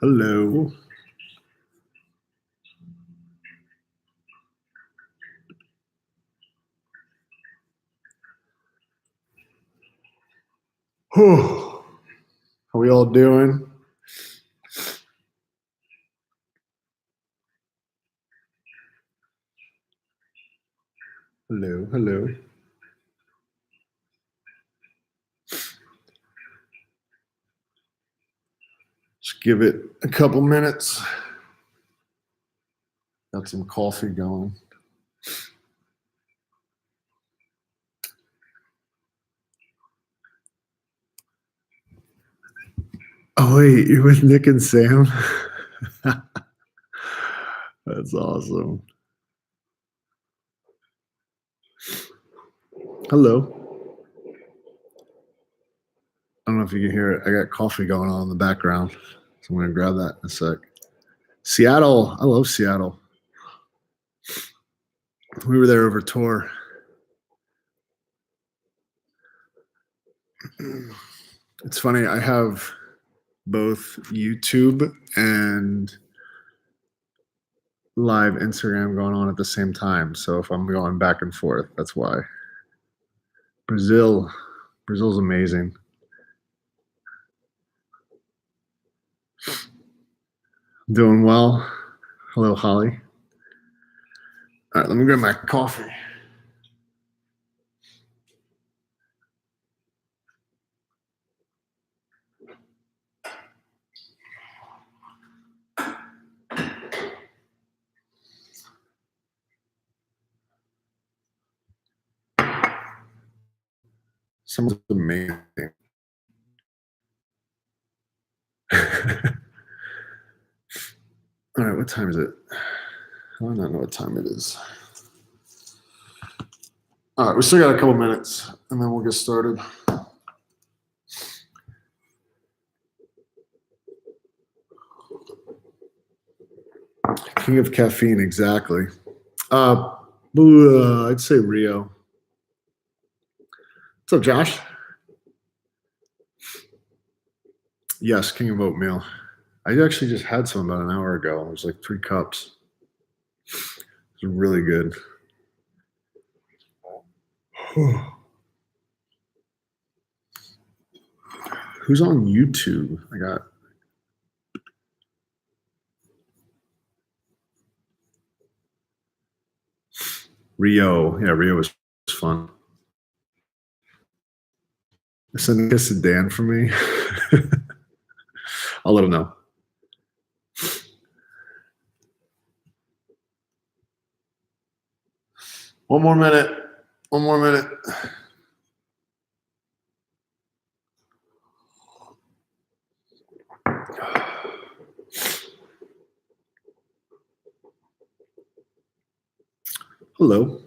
Hello. How we all doing? Hello, hello. Just give it a couple minutes. Got some coffee going. Oh wait, you're with Nick and Sam? That's awesome. Hello. I don't know if you can hear it. I got coffee going on in the background. So I'm gonna grab that in a sec. Seattle. I love Seattle. We were there over tour. It's funny, I have both YouTube and live Instagram going on at the same time. So if I'm going back and forth, that's why. Brazil's amazing. Doing well. Hello, Holly. All right, let me grab my coffee. Someone's amazing. All right, what time is it? I do not know what time it is. All right, we still got a couple minutes, and then we'll get started. King of caffeine, exactly. I'd say Rio. What's up, Josh? Yes, king of oatmeal. I actually just had some about an hour ago. It was like 3 cups. It's really good. Who's on YouTube? I got Rio. Yeah, Rio was fun. Send a kiss to Dan for me. I'll let him know. One more minute. Hello.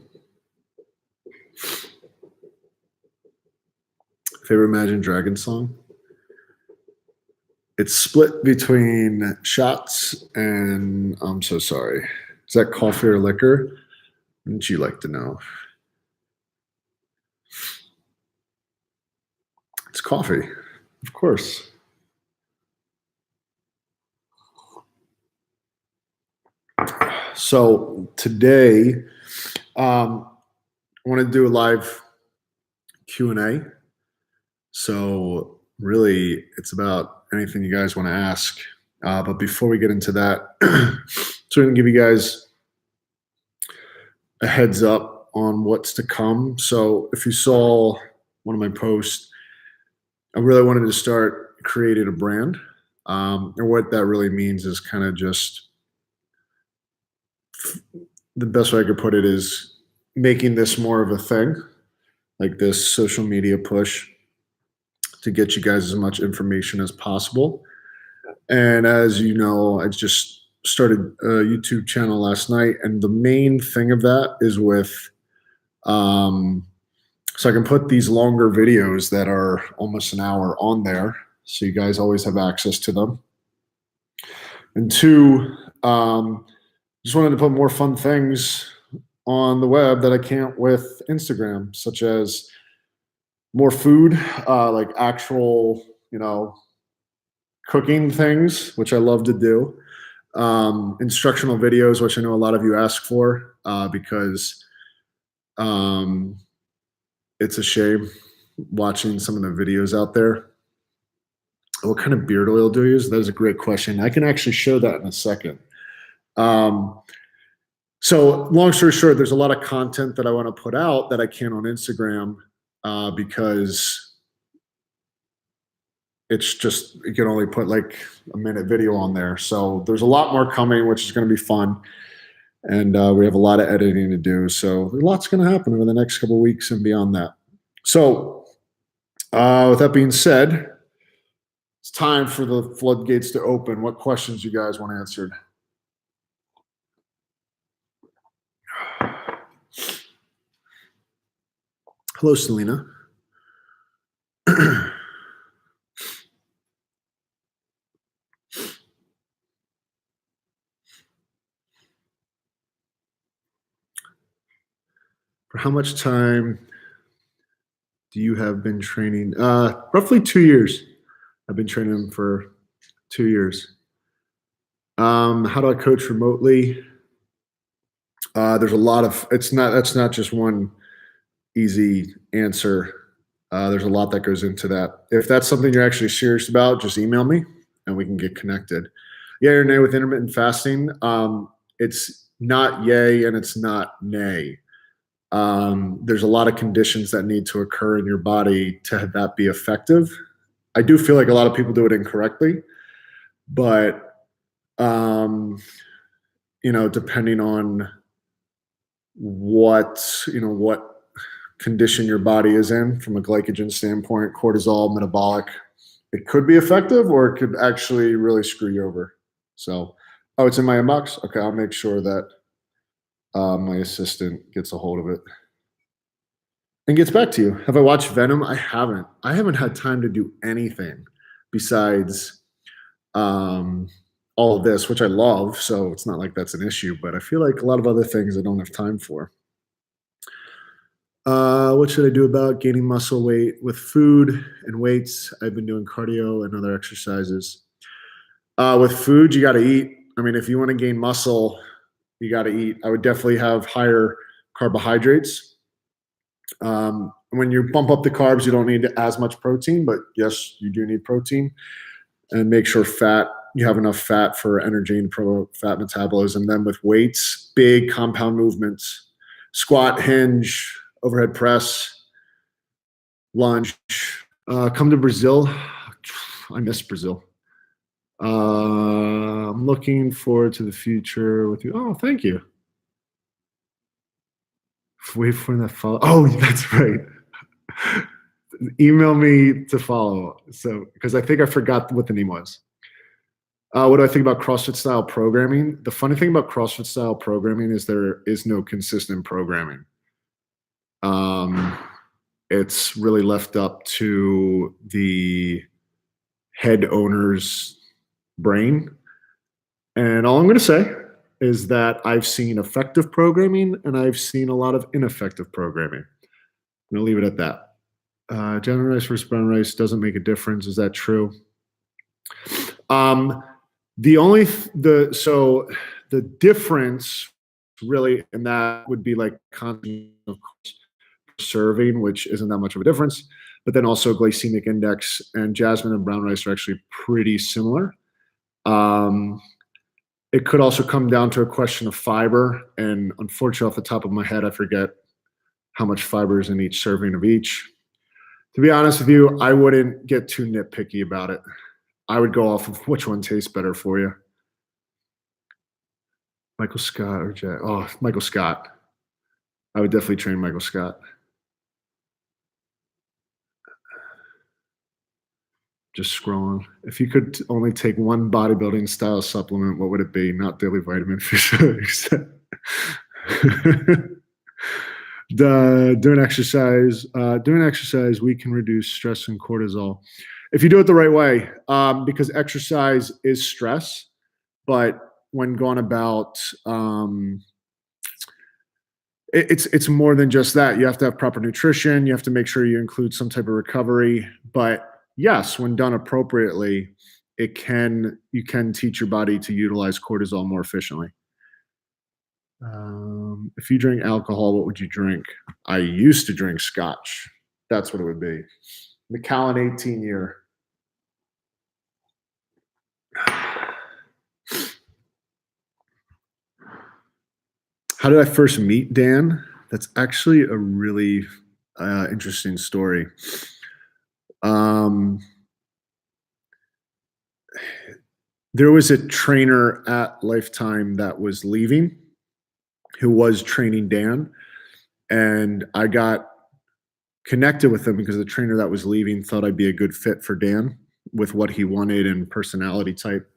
Favorite Imagine Dragons song? It's split between Shots and I'm So Sorry. Is that coffee or liquor? Wouldn't you like to know? It's coffee, of course. So today, I want to do a live Q&A. So really, it's about anything you guys want to ask. But before we get into that, so I'm going to give you guys a heads up on what's to come. So if you saw one of my posts, I really wanted to start creating a brand. And what that really means is kind of just the best way I could put it is making this more of a thing, like this social media push to get you guys as much information as possible. And as you know, I just started a YouTube channel last night, and the main thing of that is with so I can put these longer videos that are almost an hour on there, so you guys always have access to them. And 2, just wanted to put more fun things on the web that I can't with Instagram, such as more food, like actual, cooking things, which I love to do. Instructional videos, which I know a lot of you ask for, because um, it's a shame watching some of the videos out there. What kind of beard oil do you use? That is a great question. I can actually show that in a second. Um, so long story short, there's a lot of content that I want to put out that I can't on Instagram, because it's just, you can only put like a minute video on there. So there's a lot more coming, which is going to be fun. And we have a lot of editing to do. So a lot's going to happen over the next couple of weeks and beyond that. So with that being said, it's time for the floodgates to open. What questions you guys want answered? Hello, Selena. For how much time do you have been training? Roughly 2 years. I've been training them for 2 years. How do I coach remotely? There's a lot of, that's not just one easy answer. There's a lot that goes into that. If that's something you're actually serious about, just email me and we can get connected. Yay or nay with intermittent fasting? It's not yay and it's not nay. There's a lot of conditions that need to occur in your body to have that be effective. I do feel like a lot of people do it incorrectly, but depending on what condition your body is in from a glycogen standpoint, cortisol, metabolic, it could be effective or it could actually really screw you over. So, it's in my inbox. Okay, I'll make sure that my assistant gets a hold of it and gets back to you. Have I watched Venom? I haven't. I haven't had time to do anything besides all of this, which I love. So it's not like that's an issue, but I feel like a lot of other things I don't have time for. What should I do about gaining muscle weight with food and weights? I've been doing cardio and other exercises. With food, you got to eat. I mean, if you want to gain muscle, you got to eat. I would definitely have higher carbohydrates. When you bump up the carbs, you don't need as much protein, but yes, you do need protein. And make sure you have enough fat for energy and fat metabolism. Then with weights, big compound movements, squat, hinge, overhead press, lunge. Come to Brazil. I miss Brazil. I'm looking forward to the future with you. Oh, thank you. Wait for that follow. Oh, that's right. Email me to follow. So, because I think I forgot what the name was. What do I think about CrossFit style programming? The funny thing about CrossFit style programming is there is no consistent programming. It's really left up to the head owner's brain. And all I'm going to say is that I've seen effective programming and I've seen a lot of ineffective programming. I'm going to leave it at that. General rice versus brown rice doesn't make a difference. Is that true? The difference really in that would be like serving, which isn't that much of a difference, but then also glycemic index, and jasmine and brown rice are actually pretty similar. It could also come down to a question of fiber, and unfortunately off the top of my head I forget how much fiber is in each serving of each. To be honest with you, I wouldn't get too nitpicky about it. I would go off of which one tastes better for you. Michael Scott or Jack? Oh, Michael Scott. I would definitely train Michael Scott. Just scrolling. If you could only take one bodybuilding style supplement, what would it be? Not daily vitamin fish. Doing exercise, we can reduce stress and cortisol if you do it the right way, because exercise is stress, but when going about, it's more than just that. You have to have proper nutrition. You have to make sure you include some type of recovery. But yes, when done appropriately, you can teach your body to utilize cortisol more efficiently. If you drink alcohol, what would you drink? I used to drink scotch. That's what it would be. Macallan 18 year. How did I first meet Dan? That's actually a really interesting story. There was a trainer at Lifetime that was leaving who was training Dan, and I got connected with him because the trainer that was leaving thought I'd be a good fit for Dan with what he wanted and personality type.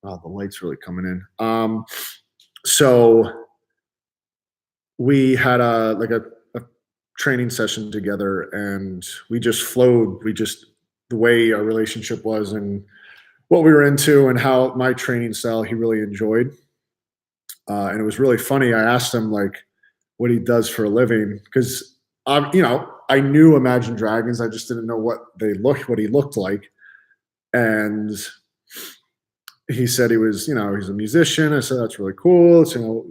Oh, the light's really coming in. So we had a training session together, and we just flowed. The way our relationship was and what we were into and how my training style he really enjoyed. And it was really funny. I asked him like what he does for a living because I knew Imagine Dragons. I just didn't know what he looked like. And he said he's a musician. I said, that's really cool. So,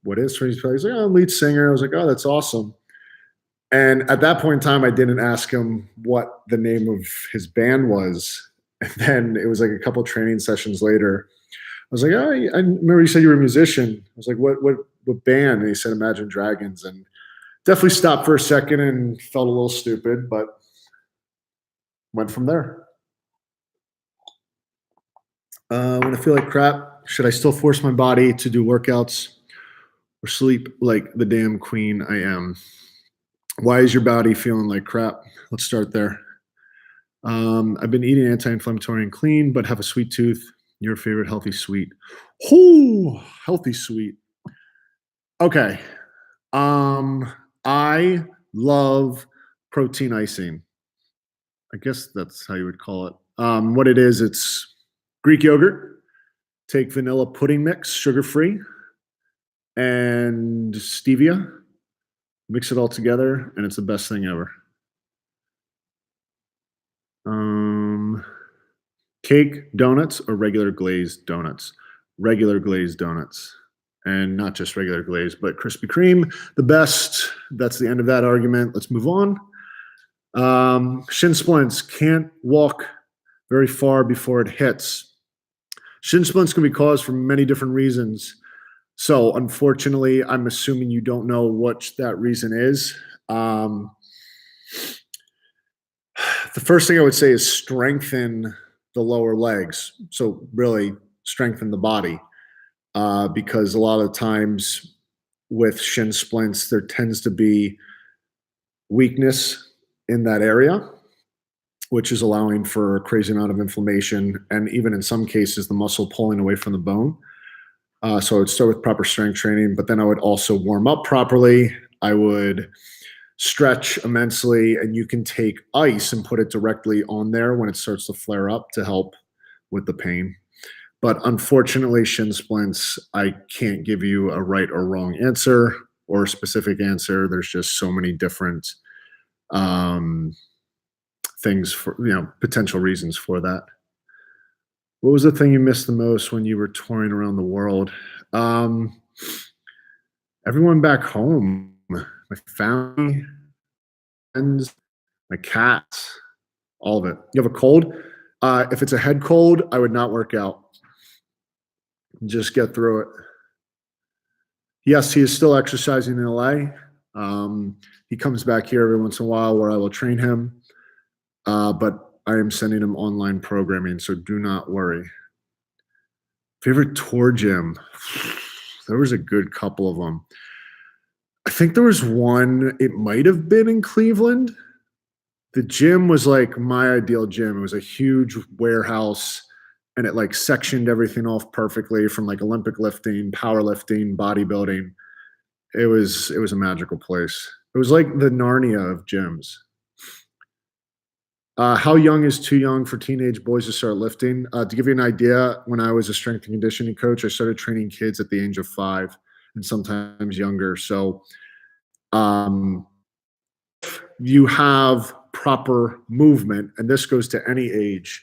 what is he's like, oh, I'm lead singer. I was like, oh, that's awesome. And at that point in time, I didn't ask him what the name of his band was. And then it was like a couple training sessions later. I was like, oh, I remember you said you were a musician. I was like, what band? And he said Imagine Dragons. And definitely stopped for a second and felt a little stupid, but went from there. When I feel like crap, should I still force my body to do workouts or sleep like the damn queen I am? Why is your body feeling like crap? Let's start there. I've been eating anti-inflammatory and clean, but have a sweet tooth. Your favorite healthy sweet? Oh, healthy sweet. Okay. I love protein icing. I guess that's how you would call it. What it is, it's Greek yogurt. Take vanilla pudding mix, sugar-free, and stevia. Mix it all together, and it's the best thing ever. Cake, donuts, or regular glazed donuts? Regular glazed donuts. And not just regular glazed, but Krispy Kreme, the best. That's the end of that argument. Let's move on. Shin splints, can't walk very far before it hits. Shin splints can be caused from many different reasons. So unfortunately, I'm assuming you don't know what that reason is. The first thing I would say is strengthen the lower legs. So really strengthen the body. Because a lot of times with shin splints, there tends to be weakness in that area, which is allowing for a crazy amount of inflammation, and even in some cases, the muscle pulling away from the bone. So I would start with proper strength training, but then I would also warm up properly. I would stretch immensely, and you can take ice and put it directly on there when it starts to flare up to help with the pain. But unfortunately, shin splints, I can't give you a right or wrong answer or a specific answer. There's just so many different things for, potential reasons for that. What was the thing you missed the most when you were touring around the world? Everyone back home, my family, friends, my cats, all of it. You have a cold? If it's a head cold, I would not work out. Just get through it. Yes, he is still exercising in LA. He comes back here every once in a while where I will train him. But I am sending him online programming, so do not worry. Favorite tour gym? There was a good couple of them. I think there was one, it might have been in Cleveland. The gym was like my ideal gym. It was a huge warehouse, and it like sectioned everything off perfectly from like Olympic lifting, powerlifting, bodybuilding. It was a magical place. It was like the Narnia of gyms. How young is too young for teenage boys to start lifting? To give you an idea, when I was a strength and conditioning coach, I started training kids at the age of 5 and sometimes younger. So you have proper movement, and this goes to any age,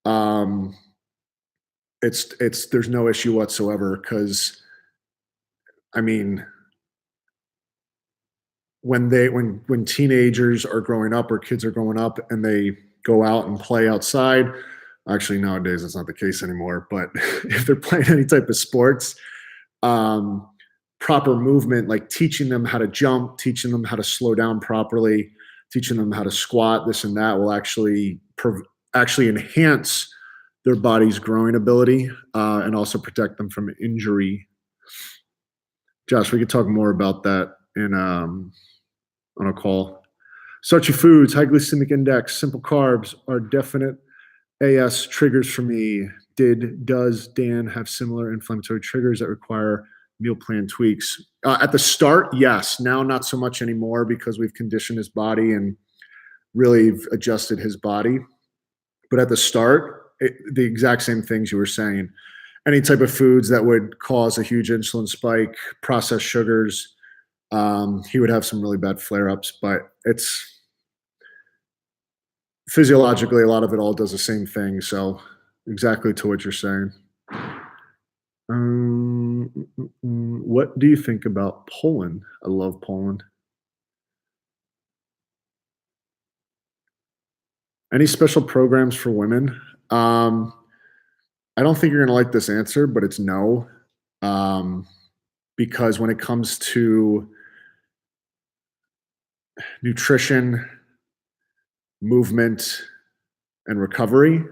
um, there's no issue whatsoever because I mean when teenagers are growing up or kids are growing up and they go out and play outside, actually nowadays it's not the case anymore, but if they're playing any type of sports, um, proper movement, like teaching them how to jump, teaching them how to slow down properly, teaching them how to squat, this and that will actually enhance their body's growing ability and also protect them from injury. Josh, we could talk more about that in on a call. Starchy foods, high glycemic index, simple carbs are definite AS triggers for me. Does Dan have similar inflammatory triggers that require meal plan tweaks? At the start, yes. Now, not so much anymore because we've conditioned his body and really adjusted his body. But at the start, the exact same things you were saying. Any type of foods that would cause a huge insulin spike, processed sugars, he would have some really bad flare-ups. But it's physiologically, a lot of it all does the same thing. So exactly to what you're saying. What do you think about Poland? I love Poland. Any special programs for women? I don't think you're going to like this answer, but it's no. Because when it comes to nutrition, movement, and recovery,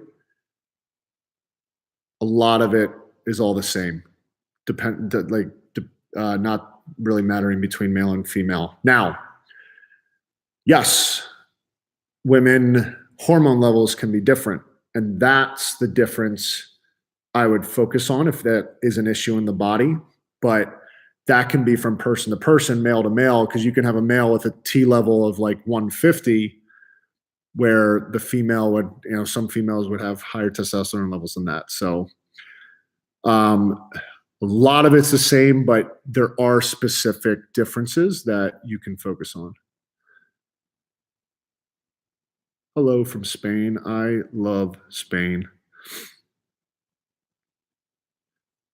a lot of it is all the same. Not really mattering between male and female. Now, yes, women hormone levels can be different, and that's the difference I would focus on if that is an issue in the body. But that can be from person to person, male to male, because you can have a male with a T level of like 150 where the female would, some females would have higher testosterone levels than that. So a lot of it's the same, but there are specific differences that you can focus on. Hello from Spain. I love Spain.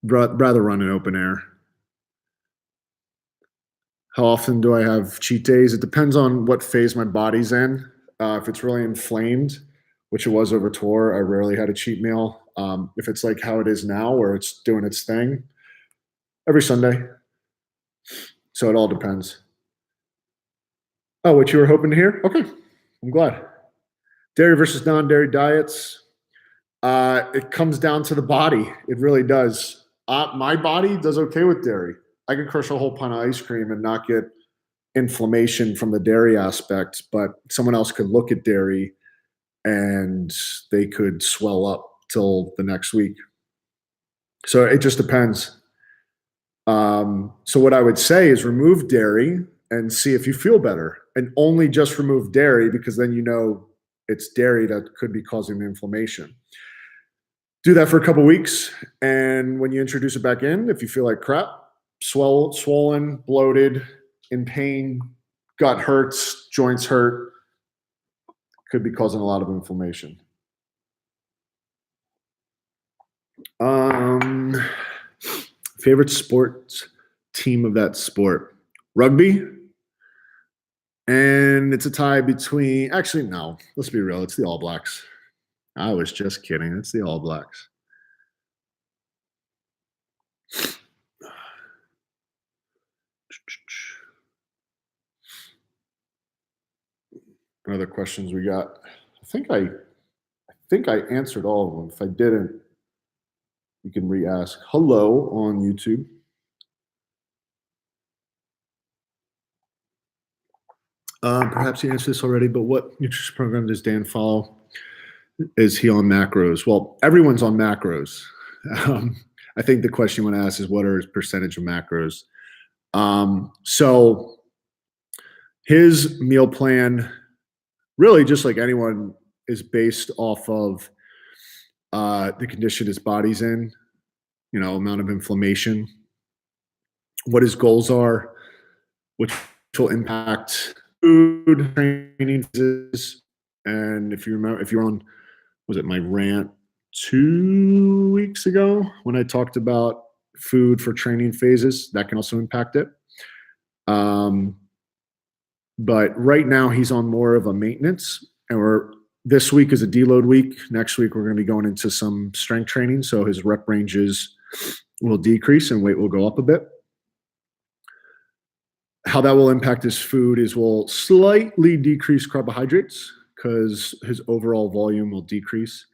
Rather run in open air. How often do I have cheat days? It depends on what phase my body's in. If it's really inflamed, which it was over tour, I rarely had a cheat meal. If it's like how it is now, where it's doing its thing, every Sunday. So it all depends. Oh, what you were hoping to hear? Okay, I'm glad. Dairy versus non-dairy diets. It comes down to the body. It really does. My body does okay with dairy. I could crush a whole pint of ice cream and not get inflammation from the dairy aspect, but someone else could look at dairy and they could swell up till the next week. So it just depends. So what I would say is remove dairy and see if you feel better, and only just remove dairy because then it's dairy that could be causing the inflammation. Do that for a couple weeks, and when you introduce it back in, if you feel like crap, swollen, bloated, in pain, gut hurts, joints hurt, could be causing a lot of inflammation. Favorite sports team of that sport? Rugby. And it's a tie between, actually, no, let's be real. It's the All Blacks. I was just kidding. It's the All Blacks. What other questions we got? I think I answered all of them. If I didn't, you can re-ask. Hello on YouTube. Perhaps you answered this already, but what nutrition program does Dan follow? Is he on macros? Well, everyone's on macros. I think the question you want to ask is what are his percentage of macros? So his meal plan, really just like anyone, is based off of the condition his body's in, amount of inflammation, what his goals are, which will impact food, training, and if you remember, if you're on, was it my rant 2 weeks ago when I talked about food for training phases. That can also impact it. Um, but right now he's on more of a maintenance, and this week is a deload week. Next week we're going to be going into some strength training, so his rep ranges will decrease and weight will go up a bit. How that will impact his food is we'll slightly decrease carbohydrates because his overall volume will decrease.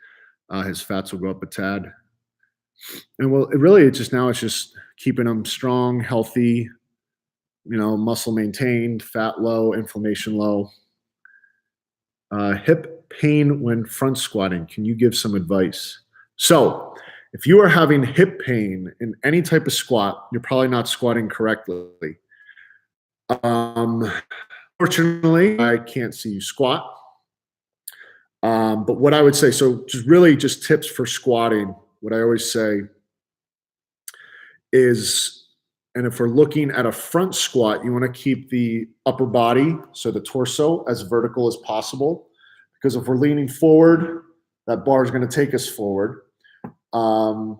His fats will go up a tad. And it's just keeping him strong, healthy, muscle maintained, fat low, inflammation low. Hip pain when front squatting. Can you give some advice? So if you are having hip pain in any type of squat, you're probably not squatting correctly. Fortunately, I can't see you squat. But what I would say, so just tips for squatting, what I always say is, and if we're looking at a front squat, you want to keep the upper body, so the torso, as vertical as possible. Because if we're leaning forward, that bar is going to take us forward. The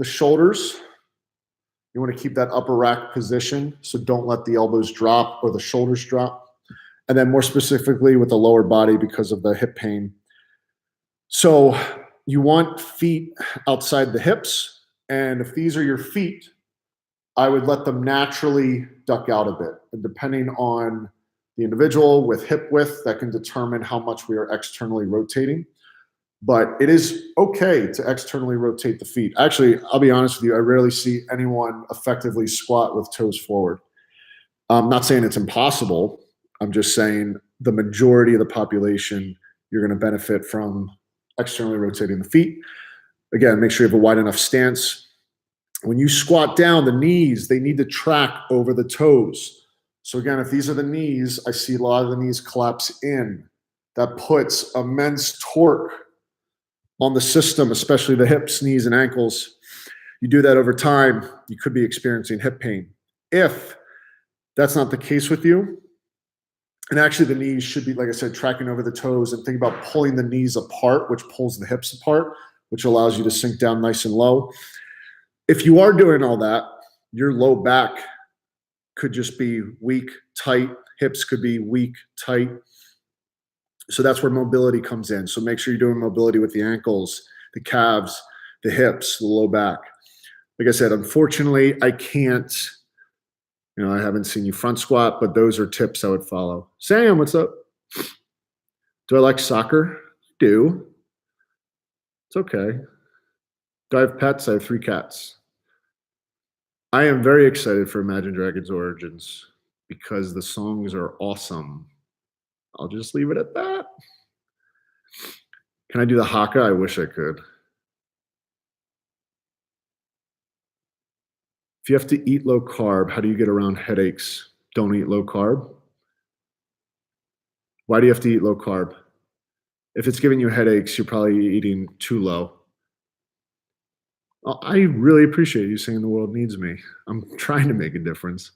shoulders, you want to keep that upper rack position, so don't let the elbows drop or the shoulders drop. And then more specifically with the lower body because of the hip pain. So you want feet outside the hips. And if these are your feet, I would let them naturally duck out a bit. And depending on the individual with hip width, that can determine how much we are externally rotating. But it is okay to externally rotate the feet. Actually, I'll be honest with you, I rarely see anyone effectively squat with toes forward. I'm not saying it's impossible. I'm just saying the majority of the population, you're going to benefit from externally rotating the feet. Again, make sure you have a wide enough stance. When you squat down, the knees, they need to track over the toes. So again, if these are the knees, I see a lot of the knees collapse in. That puts immense torque on the system, especially the hips, knees, and ankles. You do that over time, you could be experiencing hip pain. If that's not the case with you, and actually the knees should be, like I said, tracking over the toes, and think about pulling the knees apart, which pulls the hips apart, which allows you to sink down nice and low. If you are doing all that, your low back could just be weak, tight. Hips could be weak, tight. So that's where mobility comes in. So make sure you're doing mobility with the ankles, the calves, the hips, the low back. Like I said, unfortunately, I can't, I haven't seen you front squat, but those are tips I would follow. Sam, what's up? Do I like soccer? I do. It's okay. Do I have pets? I have 3 cats. I am very excited for Imagine Dragons Origins because the songs are awesome. I'll just leave it at that. Can I do the haka? I wish I could. If you have to eat low carb, how do you get around headaches? Don't eat low carb. Why do you have to eat low carb? If it's giving you headaches, you're probably eating too low. I really appreciate you saying the world needs me. I'm trying to make a difference.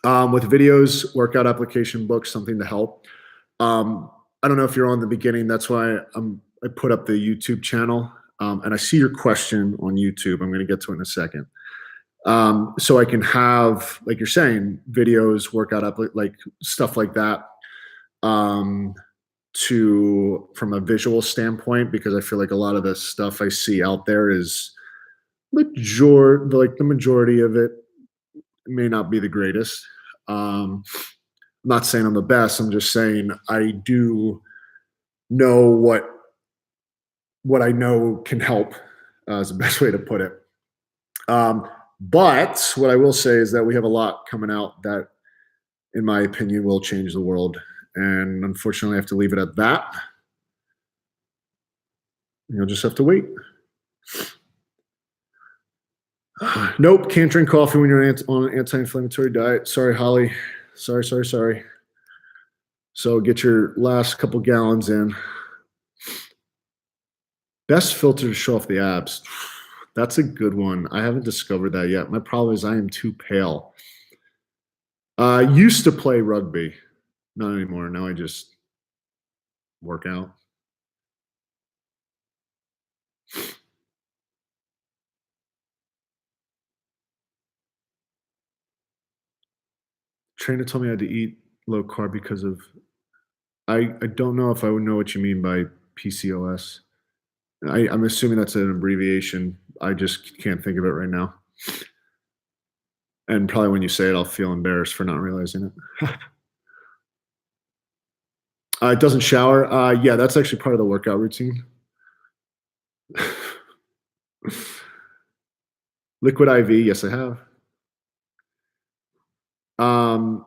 With videos, workout application books, something to help. I don't know if you're on the beginning. That's why I put up the YouTube channel. And I see your question on YouTube. I'm going to get to it in a second. So I can have, like you're saying, videos, workout like stuff like that, from a visual standpoint, because I feel like a lot of the stuff I see out there is the majority of it may not be the greatest. I'm not saying I'm the best. I'm just saying I do know what I know can help, is the best way to put it. But what I will say is that we have a lot coming out that, in my opinion, will change the world. And unfortunately, I have to leave it at that. You'll just have to wait. Nope, can't drink coffee when you're on an anti-inflammatory diet. Sorry, Holly. Sorry. So get your last couple gallons in. Best filter to show off the abs. That's a good one. I haven't discovered that yet. My problem is I am too pale. I used to play rugby. Not anymore. Now I just workout. Trainer told me I had to eat low carb because of I don't know if I would know what you mean by PCOS. I'm assuming that's an abbreviation. I just can't think of it right now. And probably when you say it, I'll feel embarrassed for not realizing it. It doesn't shower. Yeah, that's actually part of the workout routine. Liquid IV, yes, I have. Um,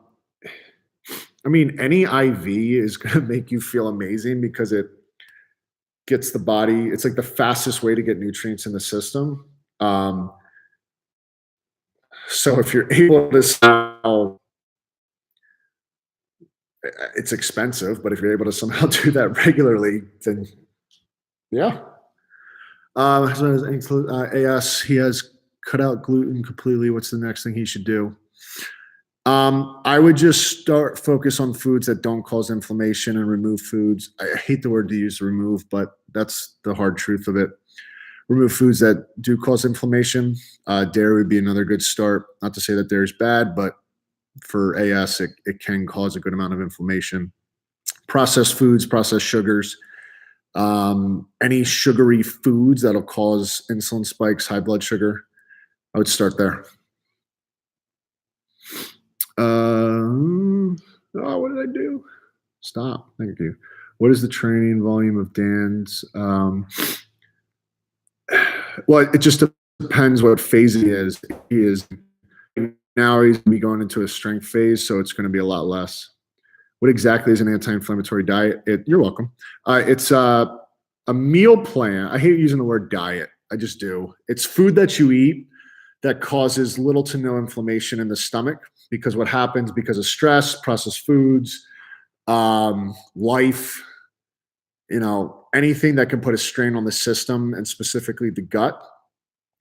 I mean, any IV is going to make you feel amazing because it gets the body. It's like the fastest way to get nutrients in the system. So if you're able to somehow, it's expensive, but if you're able to somehow do that regularly, then yeah. Husband has AS. He has cut out gluten completely. What's the next thing he should do? I would just start focus on foods that don't cause inflammation and remove foods. I hate the word to use remove, but that's the hard truth of it. Remove foods that do cause inflammation. Dairy would be another good start. Not to say that dairy is bad, but for AS, it can cause a good amount of inflammation. Processed foods, processed sugars, any sugary foods that'll cause insulin spikes, high blood sugar. I would start there. What did I do? Stop. Thank you. What is the training volume of Dan's? Well, it just depends what phase he is. He is now he's going to be going into a strength phase, so it's going to be a lot less. What exactly is an anti-inflammatory diet? You're welcome. It's a meal plan. I hate using the word diet. I just do. It's food that you eat that causes little to no inflammation in the stomach, because what happens because of stress, processed foods, life, anything that can put a strain on the system and specifically the gut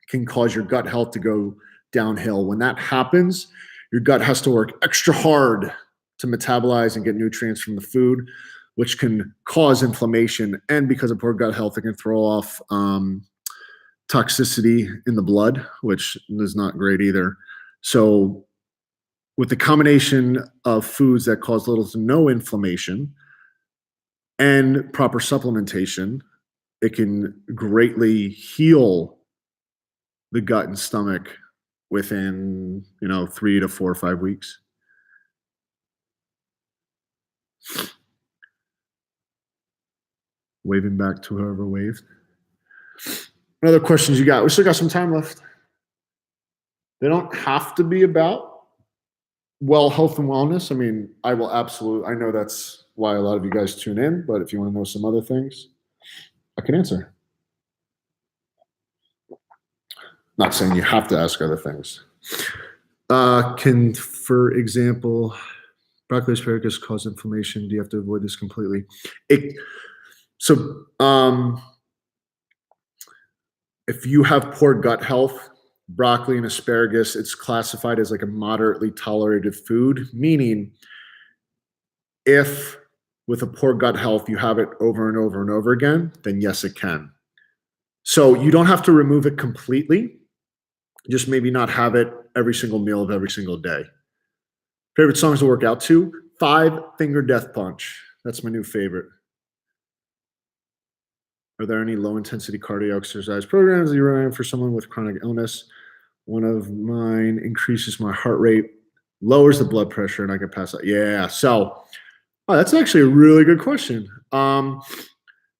can cause your gut health to go downhill. When that happens, your gut has to work extra hard to metabolize and get nutrients from the food, which can cause inflammation. And because of poor gut health, it can throw off toxicity in the blood, which is not great either. So with the combination of foods that cause little to no inflammation and proper supplementation, it can greatly heal the gut and stomach within 3 to 4 or 5 weeks. Waving back to whoever waved. What other questions you got? We still got some time left. They don't have to be about health and wellness. I mean, I know that's why a lot of you guys tune in, but if you want to know some other things, I can answer. Not saying you have to ask other things. Can, for example, broccoli asparagus cause inflammation? Do you have to avoid this completely? If you have poor gut health, broccoli and asparagus, it's classified as like a moderately tolerated food, meaning if with a poor gut health you have it over and over and over again, then yes, it can. So you don't have to remove it completely, just maybe not have it every single meal of every single day. Favorite songs to work out to? Five Finger Death Punch. That's my new favorite. Are there any low-intensity cardio exercise programs that you recommend for someone with chronic illness? One of mine increases my heart rate, lowers the blood pressure, and I can pass out. Yeah, so that's actually a really good question. The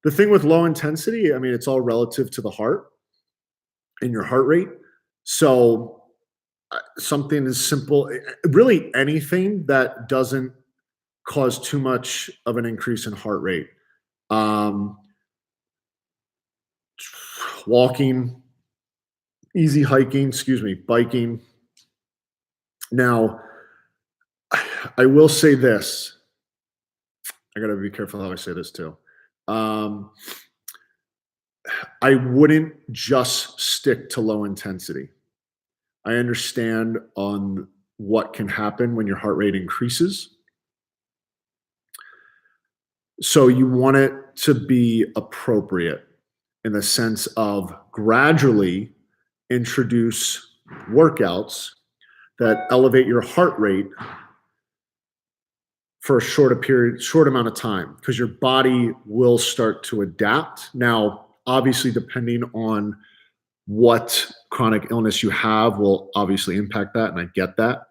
thing with low intensity, I mean, it's all relative to the heart and your heart rate. So something as simple, really anything that doesn't cause too much of an increase in heart rate. Walking, easy hiking, biking. Now, I will say this. I got to be careful how I say this too. I wouldn't just stick to low intensity. I understand on what can happen when your heart rate increases. So you want it to be appropriate in the sense of gradually introduce workouts that elevate your heart rate for a short amount of time, because your body will start to adapt. Now, obviously, depending on what chronic illness you have will obviously impact that, and I get that.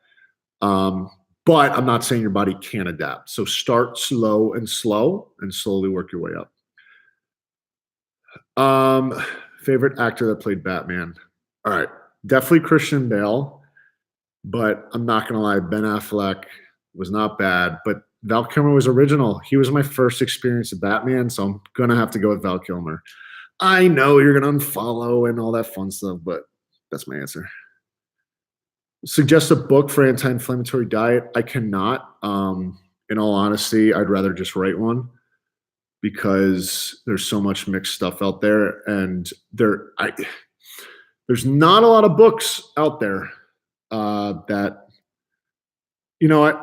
Um, but I'm not saying your body can't adapt. So start slow and slowly work your way up. Um, Favorite actor that played Batman? All right, definitely Christian Bale, but I'm not gonna lie, Ben Affleck was not bad, but Val Kilmer was original. He was my first experience of Batman, so I'm gonna have to go with Val Kilmer. I know you're gonna unfollow and all that fun stuff, but that's my answer. Suggest a book for anti-inflammatory diet. I cannot. In all honesty, I'd rather just write one because there's so much mixed stuff out there, and there's not a lot of books out there that you know what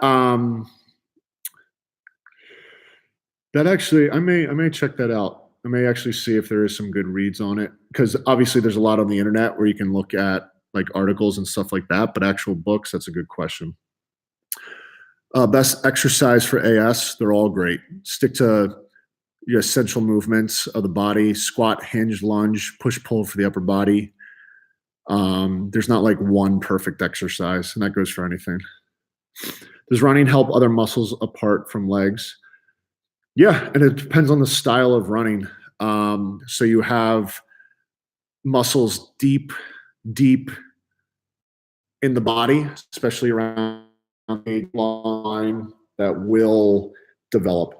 that actually I may check that out. I may actually see if there is some good reads on it, because obviously there's a lot on the internet where you can look at like articles and stuff like that, but actual books, that's a good question. Best exercise for AS, they're all great. Stick to your essential movements of the body: squat, hinge, lunge, push, pull for the upper body. There's not like one perfect exercise, and that goes for anything. Does running help other muscles apart from legs? Yeah, and it depends on the style of running. So you have muscles deep in the body, especially around the line, that will develop.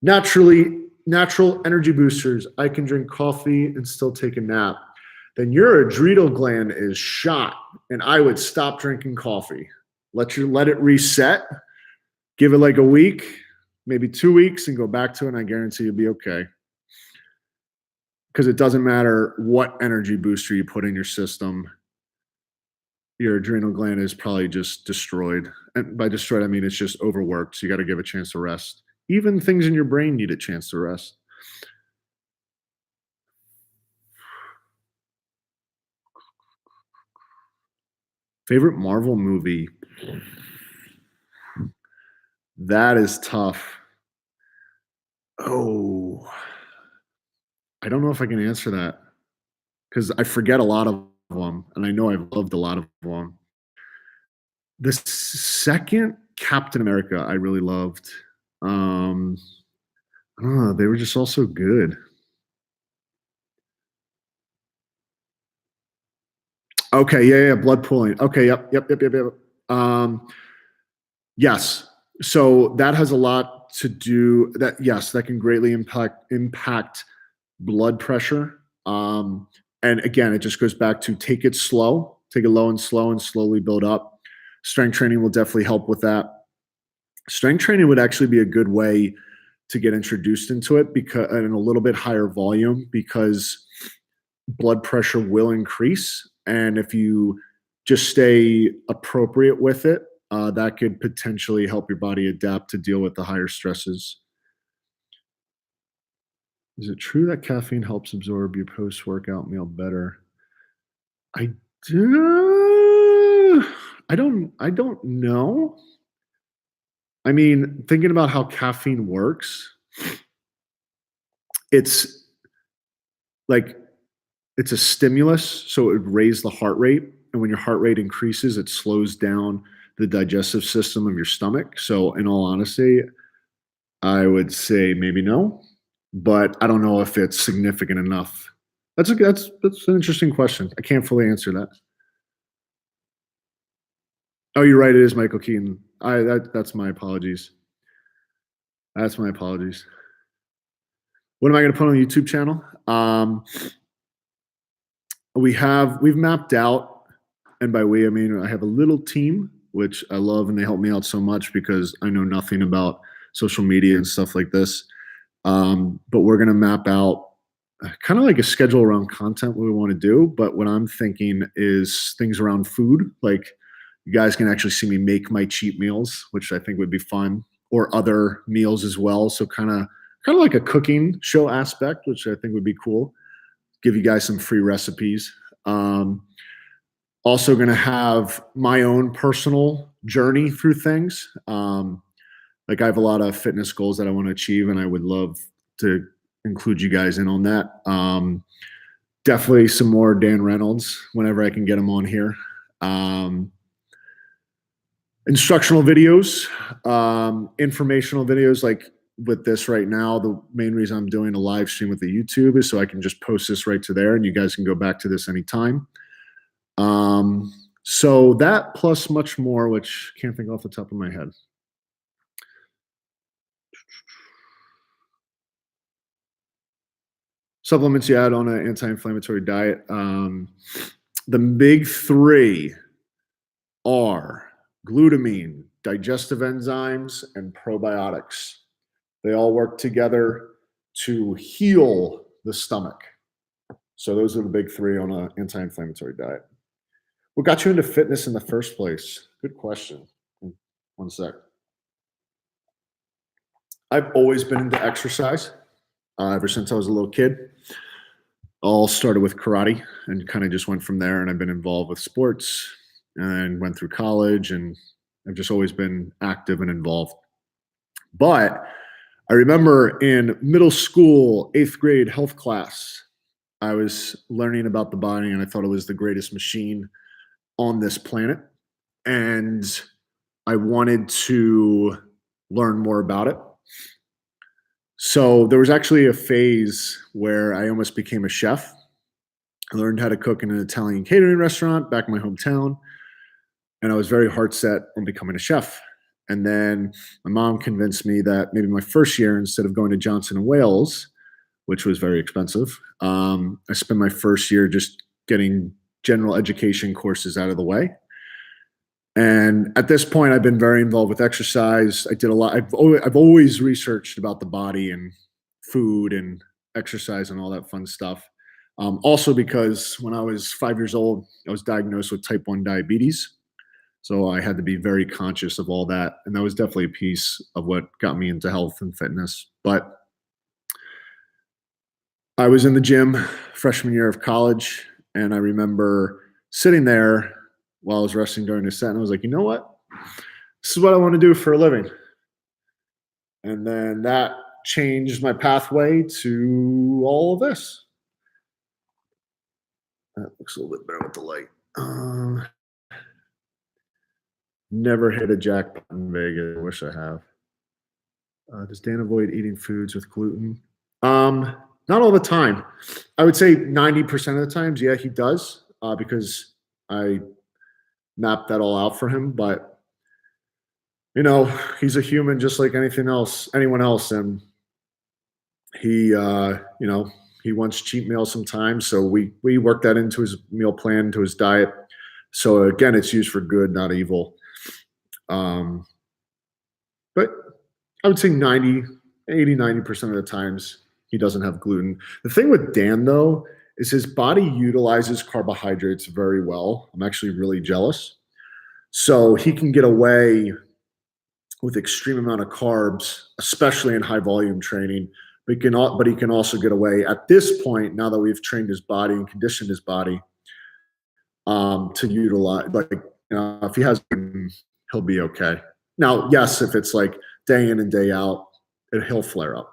Natural energy boosters. I can drink coffee and still take a nap. Then your adrenal gland is shot, and I would stop drinking coffee. Let it reset. Give it like a week, maybe 2 weeks, and go back to it, and I guarantee you'll be okay. Because it doesn't matter what energy booster you put in your system, your adrenal gland is probably just destroyed. And by destroyed, I mean it's just overworked. So you got to give a chance to rest. Even things in your brain need a chance to rest. Favorite Marvel movie? That is tough. Oh, I don't know if I can answer that because I forget a lot of them, and I know I've loved a lot of them. The second Captain America, I really loved. Um, they were just all so good. Okay, yeah, blood pooling. Okay, yep. Um, yes. So that has a lot to do that. Yes, that can greatly impact blood pressure. And again, it just goes back to take it slow, take it low and slow, and slowly build up. Strength training will definitely help with that. Strength training would actually be a good way to get introduced into it, because in a little bit higher volume, because blood pressure will increase, and if you just stay appropriate with it, that could potentially help your body adapt to deal with the higher stresses. Is it true that caffeine helps absorb your post-workout meal better? I do. I don't know. I mean, thinking about how caffeine works, it's like it's a stimulus, so it would raise the heart rate, and when your heart rate increases, it slows down the digestive system of your stomach. So, in all honesty, I would say maybe no, but I don't know if it's significant enough. That's an interesting question. I can't fully answer that. Oh, you're right. It is Michael Keaton. That's my apologies. That's my apologies. What am I going to put on the YouTube channel? We've mapped out, and by we I mean I have a little team which I love, and they help me out so much because I know nothing about social media and stuff like this. But we're going to map out kind of like a schedule around content what we want to do. But what I'm thinking is things around food, like you guys can actually see me make my cheat meals, which I think would be fun. or other meals as well. So kind of like a cooking show aspect, which I think would be cool. Give you guys some free recipes. Um, Also going to have my own personal journey through things. Like I have a lot of fitness goals that I want to achieve, and I would love to include you guys in on that. Definitely some more Dan Reynolds whenever I can get him on here. Um, Instructional videos, informational videos like with this right now. The main reason I'm doing a live stream with the YouTube is so I can just post this right to there and you guys can go back to this anytime. So that plus much more, which can't think off the top of my head. Supplements you add on an anti-inflammatory diet. The big three are glutamine, digestive enzymes, and probiotics. They all work together to heal the stomach. So those are the big three on an anti-inflammatory diet. What got you into fitness in the first place? Good question. One sec. I've always been into exercise ever since I was a little kid. All started with karate and kind of just went from there. And I've been involved with sports and went through college, and I've just always been active and involved. But I remember in middle school, 8th grade health class, I was learning about the body and I thought it was the greatest machine on this planet. And I wanted to learn more about it. So there was actually a phase where I almost became a chef. I learned how to cook in an Italian catering restaurant back in my hometown. And I was very hard set on becoming a chef. And then my mom convinced me that maybe my first year, instead of going to Johnson and Wales, which was very expensive, I spent my first year just getting general education courses out of the way. And at this point, I've been very involved with exercise. I did a lot. I've always researched about the body and food and exercise and all that fun stuff. Also, because when I was 5 years old, I was diagnosed with type 1 diabetes. So I had to be very conscious of all that. And that was definitely a piece of what got me into health and fitness. But I was in the gym freshman year of college, and I remember sitting there while I was resting during a set, and I was like, you know what? This is what I want to do for a living. And then that changed my pathway to all of this. That looks a little bit better with the light. Never hit a jackpot in Vegas. I wish I have. Does Dan avoid eating foods with gluten? Not all the time. I would say 90% of the times, yeah, he does, because I mapped that all out for him. But you know, he's a human just like anyone else, and he, he wants cheat meals sometimes. So we work that into his meal plan, to his diet. So again, it's used for good, not evil. But I would say 90% of the times he doesn't have gluten. The thing with Dan, though, is his body utilizes carbohydrates very well. I'm actually really jealous. So he can get away with extreme amount of carbs, especially in high volume training. But he can also get away at this point, now that we've trained his body and conditioned his body, to utilize, like, if he has, he'll be okay. Now, yes, if it's like day in and day out, he'll flare up.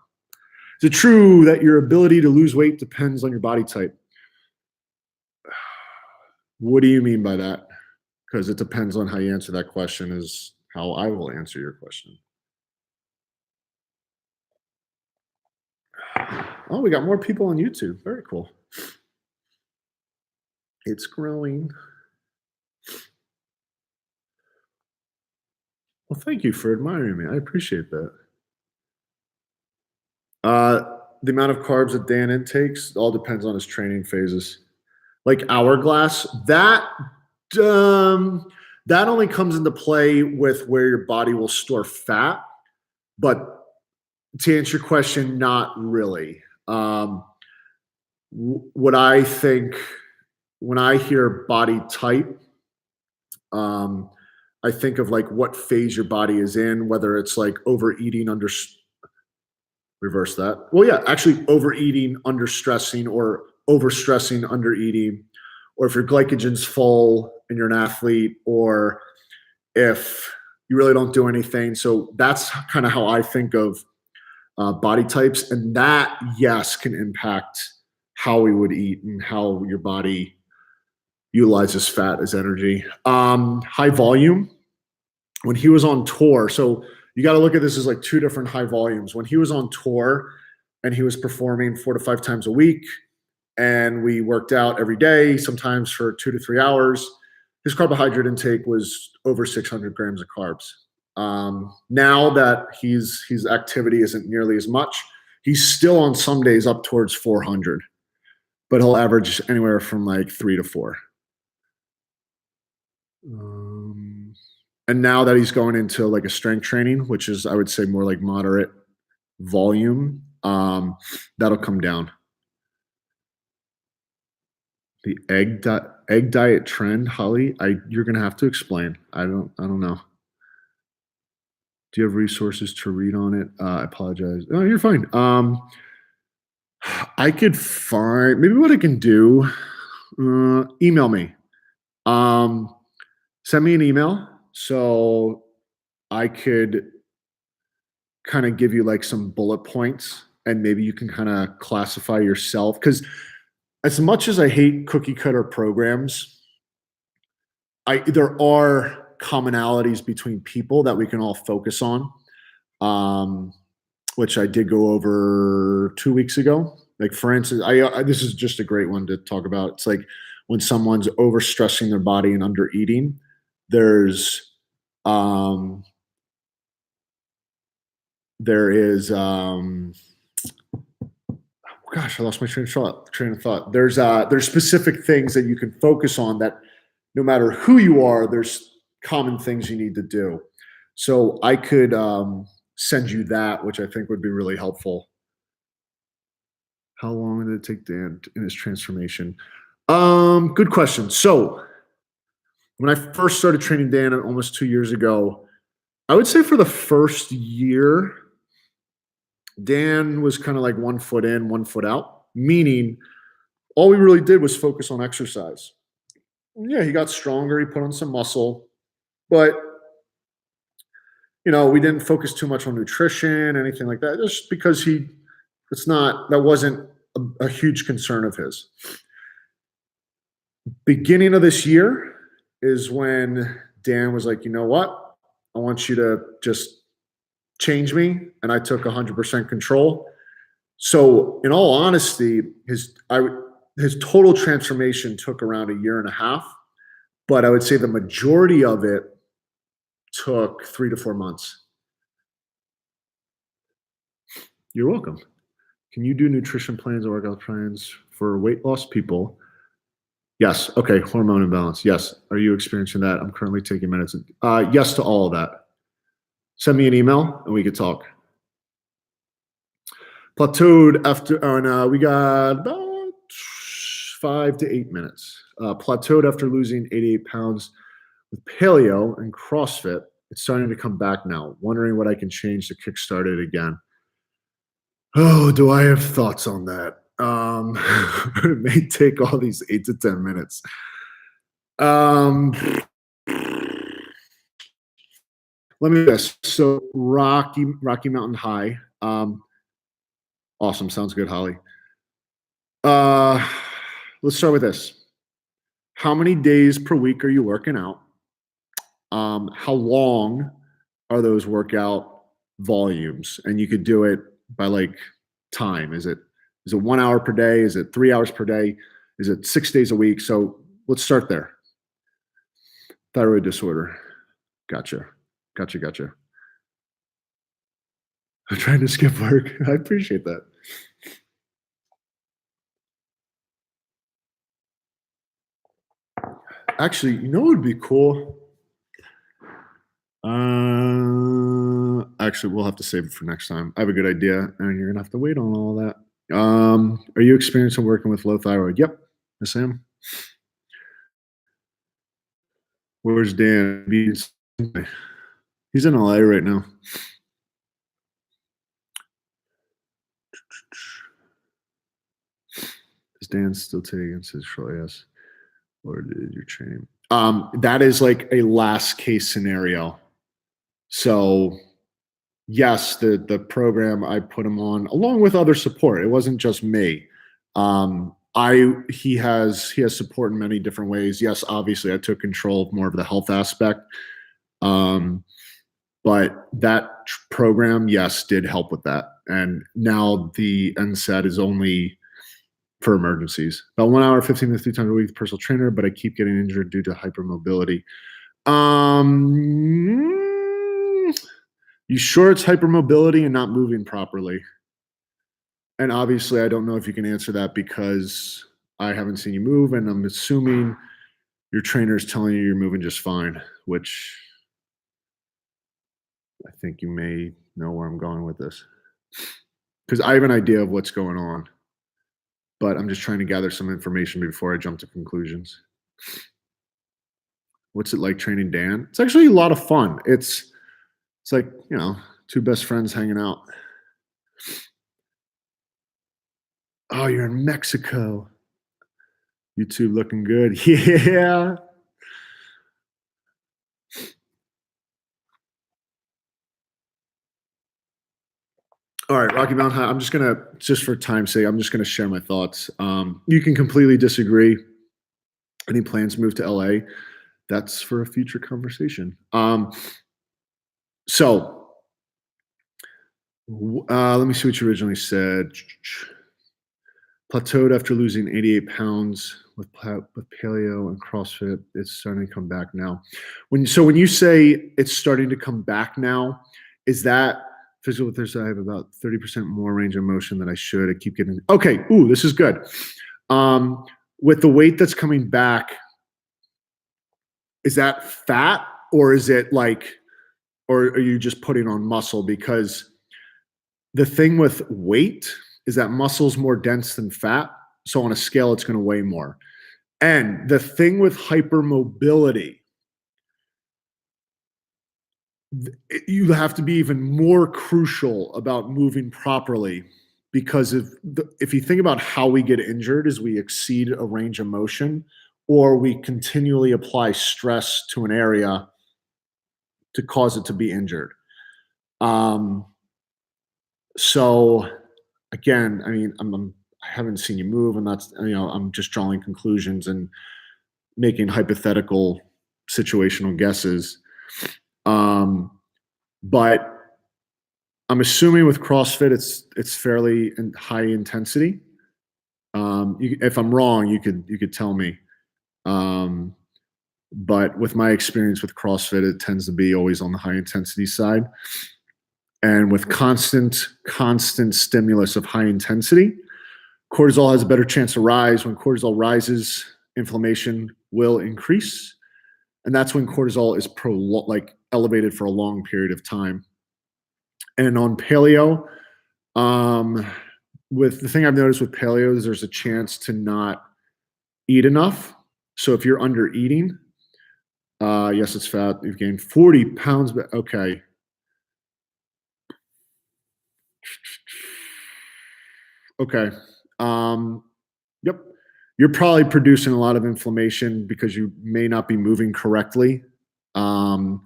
Is it true that your ability to lose weight depends on your body type? What do you mean by that? Because it depends on how you answer that question is how I will answer your question. Oh, we got more people on YouTube. Very cool. It's growing. Well, thank you for admiring me. I appreciate that. The amount of carbs that Dan intakes all depends on his training phases. Like Hourglass, that only comes into play with where your body will store fat. But to answer your question, not really. What I think when I hear body type, I think of like what phase your body is in, whether it's like overeating, reverse that. Well, yeah, actually overeating, under stressing, or overstressing, under eating, or if your glycogen's full and you're an athlete, or if you really don't do anything. So that's kind of how I think of body types, and that, yes, can impact how we would eat and how your body utilizes fat as energy. High volume, when he was on tour, so you got to look at this as like two different high volumes. When he was on tour and he was performing 4 to 5 times a week, and we worked out every day, sometimes for 2 to 3 hours, his carbohydrate intake was over 600 grams of carbs. Now that his activity isn't nearly as much, he's still on some days up towards 400, but he'll average anywhere from like 3 to 4. And now that he's going into like a strength training, which is, I would say, more like moderate volume, that'll come down. The egg diet trend, Holly, you're gonna have to explain. I don't know. Do you have resources to read on it? I apologize. Oh, you're fine. I could find, maybe what I can do. Email me. Send me an email so I could kind of give you like some bullet points, and maybe you can kind of classify yourself. Because as much as I hate cookie cutter programs, there are commonalities between people that we can all focus on, which I did go over 2 weeks ago. Like, for instance, this is just a great one to talk about. It's like when someone's overstressing their body and under eating, there is gosh, I lost my train of thought. There's specific things that you can focus on, that no matter who you are, there's common things you need to do. So I could send you that, which I think would be really helpful. How long did it take Dan in his transformation? Good question. So when I first started training Dan almost 2 years ago, I would say for the first year, Dan was kind of like 1 foot in, 1 foot out, meaning all we really did was focus on exercise. Yeah, he got stronger, he put on some muscle, but we didn't focus too much on nutrition, anything like that, just because that wasn't a huge concern of his. Beginning of this year is when Dan was like, you know what? I want you to just change me. And I took 100% control. So in all honesty, his total transformation took around 1.5 years, but I would say the majority of it took 3 to 4 months. You're welcome. Can you do nutrition plans or workout plans for weight loss people? Yes. Okay. Hormone imbalance. Yes. Are you experiencing that? I'm currently taking medicine. Yes to all of that. Send me an email and we could talk. Plateaued after, we got about 5 to 8 minutes. Plateaued after losing 88 pounds with paleo and CrossFit. It's starting to come back now. Wondering what I can change to kickstart it again. Oh, do I have thoughts on that? It may take all these 8 to 10 minutes. Let me guess. So Rocky Mountain High. Awesome. Sounds good, Holly. Let's start with this. How many days per week are you working out? How long are those workout volumes? And you could do it by like time. Is it 1 hour per day? Is it 3 hours per day? Is it 6 days a week? So let's start there. Thyroid disorder. Gotcha. I'm trying to skip work. I appreciate that. Actually, you know what would be cool? Actually, we'll have to save it for next time. I have a good idea, and you're gonna have to wait on all that. Are you experiencing working with low thyroid? Yep, yes, I am. Where's Dan? He's in LA right now. Does Dan still take against his show? Yes. Or did you train? That is like a last case scenario. So yes, the program I put him on, along with other support. It wasn't just me. He has support in many different ways. Yes, obviously I took control of more of the health aspect. Um, but that program, yes, did help with that. And now the NSAT is only for emergencies. About 1 hour, 15 minutes, 3 times a week, personal trainer, but I keep getting injured due to hypermobility. You sure it's hypermobility and not moving properly? And obviously, I don't know if you can answer that because I haven't seen you move, and I'm assuming your trainer is telling you you're moving just fine, which I think you may know where I'm going with this. Because I have an idea of what's going on, but I'm just trying to gather some information before I jump to conclusions. What's it like training Dan? It's actually a lot of fun. It's like, two best friends hanging out. Oh, you're in Mexico. YouTube looking good. Yeah. All right, Rocky Mountain High. Just for time's sake, I'm just gonna share my thoughts. You can completely disagree. Any plans to move to LA? That's for a future conversation. So let me see what you originally said. Plateaued after losing 88 pounds with paleo and CrossFit. It's starting to come back now. When you say it's starting to come back now, is that physical Thursday? I have about 30% more range of motion than I should. I keep getting okay. Ooh, this is good. With the weight that's coming back, is that fat or is it or are you just putting on muscle? Because the thing with weight is that muscle's more dense than fat. So on a scale, it's going to weigh more. And the thing with hypermobility, you have to be even more crucial about moving properly because if you think about how we get injured is we exceed a range of motion or we continually apply stress to an area to cause it to be injured. So again, I mean, I haven't seen you move, and that's I'm just drawing conclusions and making hypothetical situational guesses. But I'm assuming with CrossFit, it's fairly high intensity. If I'm wrong, you could tell me. But with my experience with CrossFit, it tends to be always on the high intensity side. And with constant stimulus of high intensity, cortisol has a better chance to rise. When cortisol rises, inflammation will increase. And that's when cortisol is elevated for a long period of time. And on paleo, with the thing I've noticed with paleo is there's a chance to not eat enough. So if you're under eating, yes, it's fat. You've gained 40 pounds, but okay. Okay. Yep. You're probably producing a lot of inflammation because you may not be moving correctly. And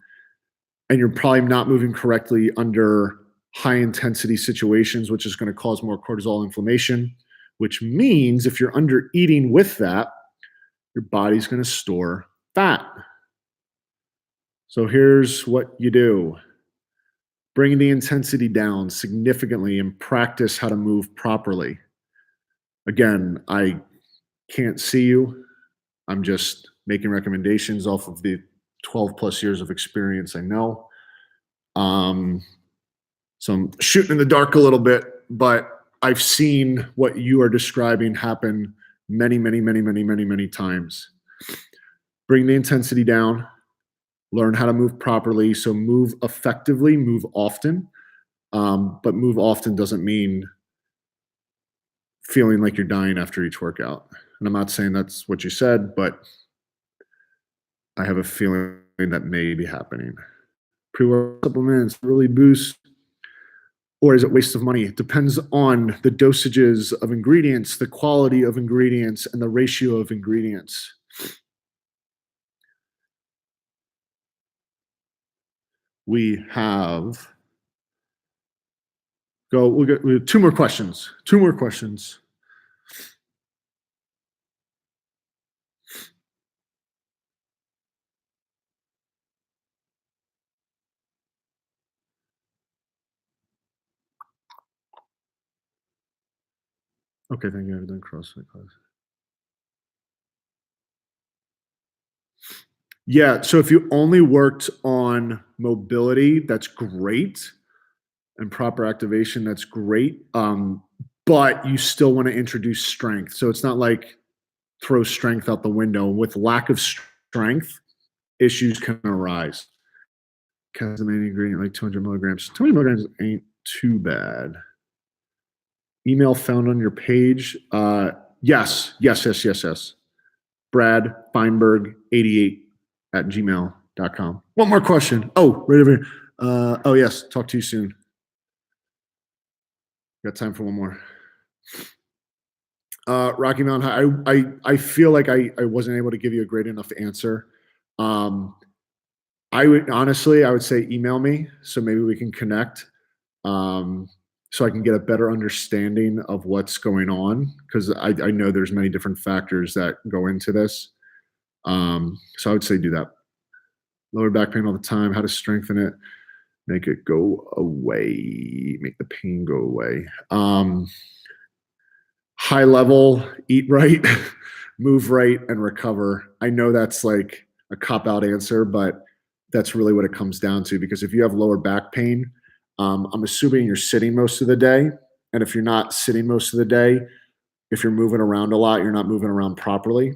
you're probably not moving correctly under high intensity situations, which is going to cause more cortisol inflammation, which means if you're under eating with that, your body's going to store fat. So here's what you do. Bring the intensity down significantly and practice how to move properly. Again, I can't see you. I'm just making recommendations off of the 12 plus years of experience I know. So I'm shooting in the dark a little bit, but I've seen what you are describing happen many, many, many, many, many, many times. Bring the intensity down, learn how to move properly. So move effectively, move often. But move often doesn't mean feeling like you're dying after each workout. And I'm not saying that's what you said, but I have a feeling that may be happening. Pre-workout supplements really boost, or is it waste of money? It depends on the dosages of ingredients, the quality of ingredients, and the ratio of ingredients. We have we have two more questions. Two more questions. Okay, thank you. I've done CrossFit class. Yeah, so if you only worked on mobility, that's great, and proper activation, that's great. But you still want to introduce strength. So it's not like throw strength out the window. With lack of strength, issues can arise. Because the main ingredient, like 200 milligrams. 200 milligrams ain't too bad. Email found on your page. Yes. Brad Feinberg 88 at gmail.com. One more question. Oh, right over here. Yes. Talk to you soon. Got time for one more. Rocky Mountain High. I feel like I wasn't able to give you a great enough answer. I would say email me so maybe we can connect. So I can get a better understanding of what's going on, because I know there's many different factors that go into this. So I would say do that. Lower back pain all the time. How to strengthen it? Make it go away. Make the pain go away. High level, eat right, move right, and recover. I know that's like a cop-out answer, but that's really what it comes down to. Because if you have lower back pain, I'm assuming you're sitting most of the day. And if you're not sitting most of the day, if you're moving around a lot, you're not moving around properly,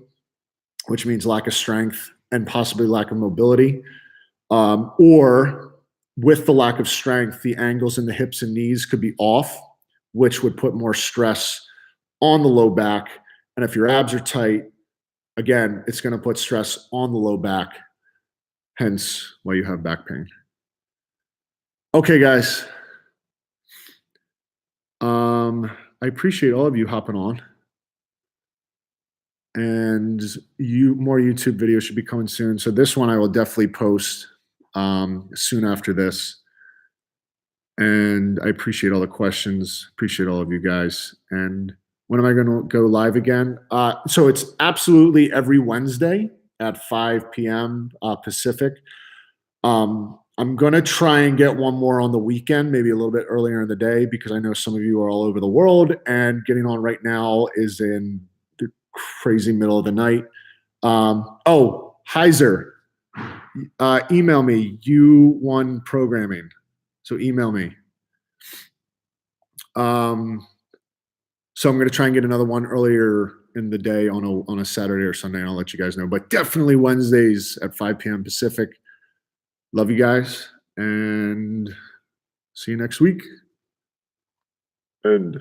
which means lack of strength and possibly lack of mobility. Or with the lack of strength, the angles in the hips and knees could be off, which would put more stress on the low back. And if your abs are tight, again, it's going to put stress on the low back, hence why you have back pain. Okay, guys. I appreciate all of you hopping on. And more YouTube videos should be coming soon. So this one I will definitely post soon after this. And I appreciate all the questions. Appreciate all of you guys. And when am I going to go live again? So it's absolutely every Wednesday at 5 p.m. Pacific. I'm going to try and get one more on the weekend, maybe a little bit earlier in the day, because I know some of you are all over the world, and getting on right now is in the crazy middle of the night. Heiser, email me, U1 Programming. So email me. So I'm going to try and get another one earlier in the day on a Saturday or Sunday, and I'll let you guys know. But definitely Wednesdays at 5 p.m. Pacific. Love you guys, and see you next week. And